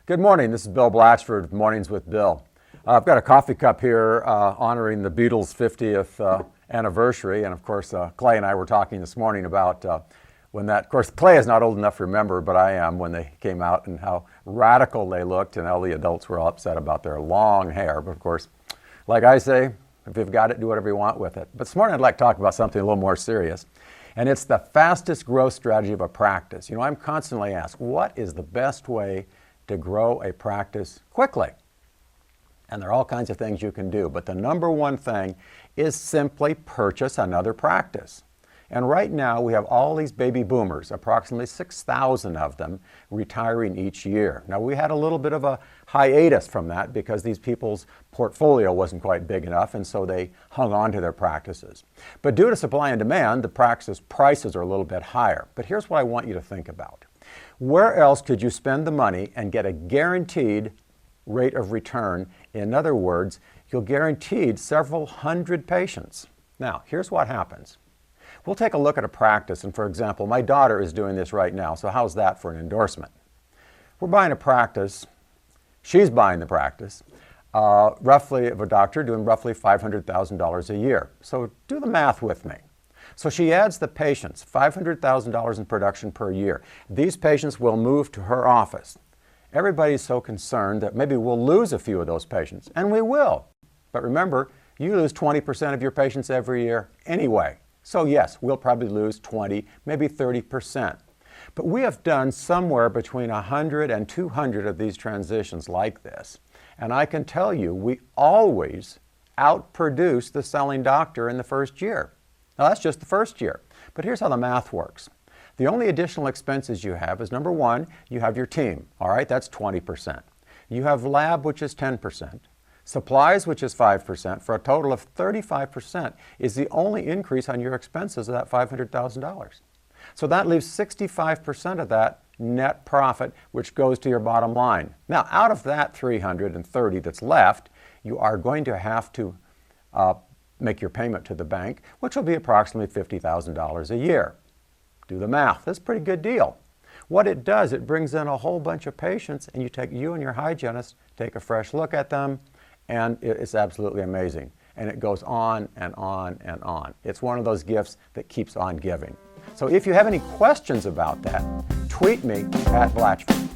Good morning. This is Bill Blatchford, Mornings with Bill. I've got a coffee cup here honoring the Beatles' 50th anniversary. And of course, Clay and I were talking this morning about when that, of course, Clay is not old enough to remember, but I am, when they came out and how radical they looked, and all the adults were all upset about their long hair. But of course, like I say, if you've got it, do whatever you want with it. But this morning I'd like to talk about something a little more serious. And it's the fastest growth strategy of a practice. You know, I'm constantly asked, what is the best way to grow a practice quickly? And there are all kinds of things you can do, but the number one thing is simply purchase another practice. And right now we have all these baby boomers, approximately 6,000 of them, retiring each year. Now we had a little bit of a hiatus from that because these people's portfolio wasn't quite big enough, and so they hung on to their practices. But due to supply and demand, the practice prices are a little bit higher. But here's what I want you to think about. Where else could you spend the money and get a guaranteed rate of return? In other words, you'll guaranteed several hundred patients. Now, here's what happens. We'll take a look at a practice, and for example, my daughter is doing this right now, so how's that for an endorsement? We're buying a practice, she's buying the practice, roughly of a doctor doing roughly $500,000 a year. So do the math with me. So she adds the patients, $500,000 in production per year. These patients will move to her office. Everybody's so concerned that maybe we'll lose a few of those patients, and we will. But remember, you lose 20% of your patients every year anyway. So yes, we'll probably lose 20, maybe 30%. But we have done somewhere between 100 and 200 of these transitions like this. And I can tell you, we always outproduce the selling doctor in the first year. Now that's just the first year. But here's how the math works. The only additional expenses you have is, number one, you have your team. All right, that's 20%. You have lab, which is 10%. Supplies, which is 5%, for a total of 35% is the only increase on your expenses of that $500,000. So that leaves 65% of that net profit, which goes to your bottom line. Now, out of that 330 that's left, you are going to have to make your payment to the bank, which will be approximately $50,000 a year. Do the math. That's a pretty good deal. What it does, it brings in a whole bunch of patients, and you and your hygienist take a fresh look at them, and it's absolutely amazing. And it goes on and on and on. It's one of those gifts that keeps on giving. So if you have any questions about that, tweet me at Blatchford.